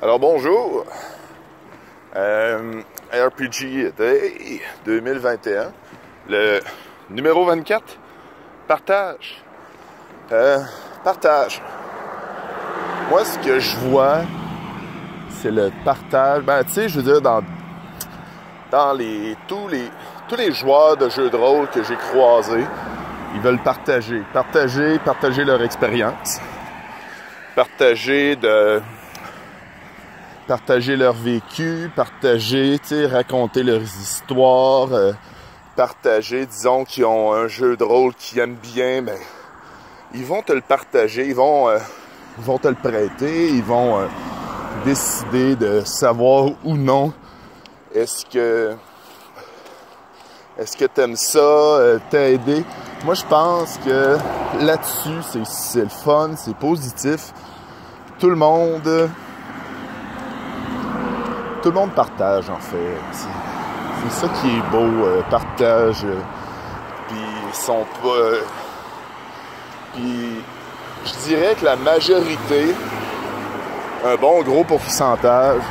Alors bonjour, RPG Day 2021, le numéro 24, partage. Partage. Moi, ce que je vois, c'est le partage. Ben, tu sais, je veux dire, dans tous les joueurs de jeux de rôle que j'ai croisés, ils veulent partager leur expérience, partager leur vécu, partager, tu sais, raconter leurs histoires, partager, disons, qu'ils ont un jeu de rôle qu'ils aiment bien, mais ils vont te le partager, ils vont te le prêter, ils vont décider de savoir ou non est-ce que t'aimes ça, t'aider. Moi, je pense que là-dessus, c'est le fun, c'est positif. Tout le monde partage, en fait. C'est ça qui est beau, partage. Puis ils sont pas... Puis je dirais que la majorité, un bon gros pourcentage,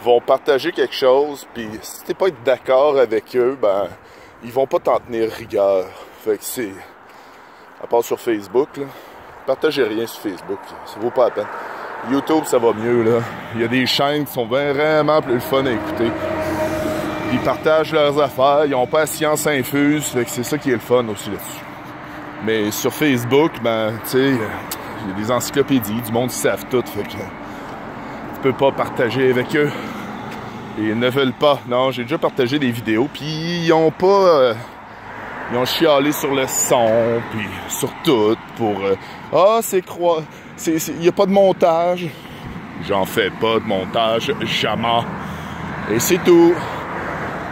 vont partager quelque chose, puis si t'es pas d'accord avec eux, ben ils vont pas t'en tenir rigueur. Fait que c'est... À part sur Facebook, là, partagez rien sur Facebook, ça vaut pas la peine. YouTube, ça va mieux, là. Il y a des chaînes qui sont vraiment plus fun à écouter. Ils partagent leurs affaires, ils ont pas la science infuse, fait que c'est ça qui est le fun aussi là-dessus. Mais sur Facebook, ben, tu sais, il y a des encyclopédies, du monde qui savent tout, fait que tu peux pas partager avec eux. Et ils ne veulent pas. Non, j'ai déjà partagé des vidéos, puis ils ont pas... ils ont chialé sur le son, puis sur tout, pour... il n'y a pas de montage. J'en fais pas de montage, jamais. Et c'est tout.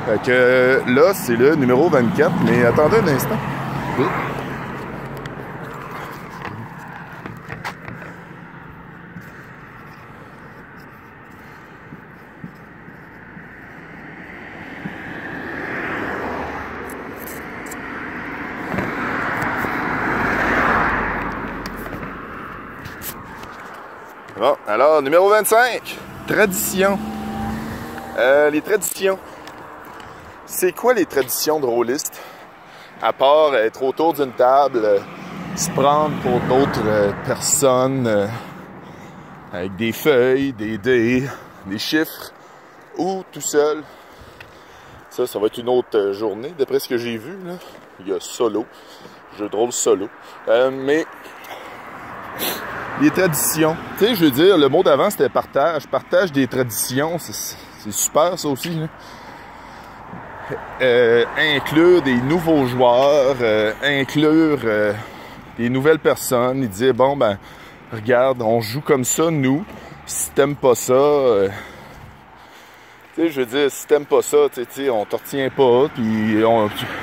Fait que là, c'est le numéro 24, mais attendez un instant. Bon, alors, numéro 25, tradition. Les traditions. C'est quoi les traditions de rôlistes? À part être autour d'une table, se prendre pour d'autres personnes, avec des feuilles, des dés, des chiffres, ou tout seul. Ça va être une autre journée, d'après ce que j'ai vu, là. Il y a solo, jeu de rôle solo. Mais... les traditions. Tu sais, je veux dire, le mot d'avant, c'était partage. Partage des traditions, c'est super, ça aussi. Là. Inclure des nouveaux joueurs, inclure des nouvelles personnes. Ils disaient, bon, ben, regarde, on joue comme ça, nous. Si t'aimes pas ça... tu sais, je veux dire, si t'aimes pas ça, tu sais, on te retient pas.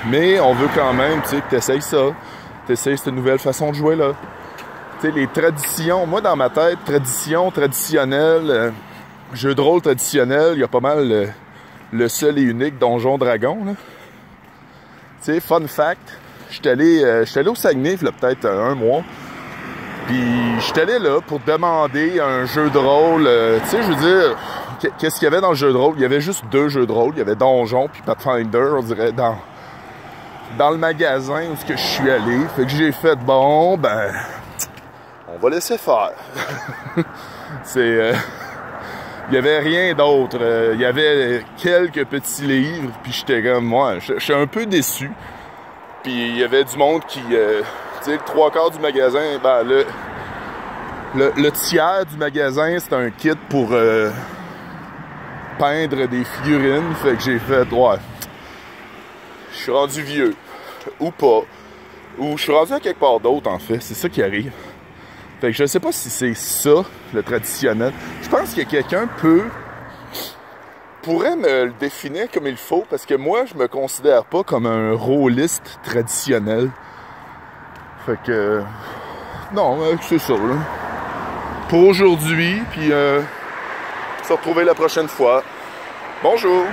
Mais on veut quand même, tu sais, que t'essayes ça. T'essayes cette nouvelle façon de jouer, là. Tu sais, les traditions, moi dans ma tête, tradition, traditionnelle, jeu de rôle traditionnel, il y a pas mal le seul et unique Donjon Dragon. Tu sais, fun fact, j'étais allé au Saguenay, il y a peut-être un mois, puis j'étais allé là pour demander un jeu de rôle, tu sais, je veux dire, qu'est-ce qu'il y avait dans le jeu de rôle? Il y avait juste deux jeux de rôle, il y avait Donjon puis Pathfinder, on dirait, dans le magasin où je suis allé, fait que j'ai fait, bon, ben... on va laisser faire. Il y avait rien d'autre. Il y avait quelques petits livres, puis j'étais comme, moi, je suis un peu déçu. Puis il y avait du monde qui, tu sais, le trois quarts du magasin, ben le tiers du magasin, c'était un kit pour peindre des figurines. Fait que j'ai fait, ouais, je suis rendu vieux. Ou pas. Ou je suis rendu à quelque part d'autre, en fait. C'est ça qui arrive. Fait que je sais pas si c'est ça, le traditionnel. Je pense que quelqu'un pourrait me le définir comme il faut, parce que moi, je me considère pas comme un rôliste traditionnel. Fait que... non, c'est ça, là. Pour aujourd'hui, puis se retrouver la prochaine fois. Bonjour!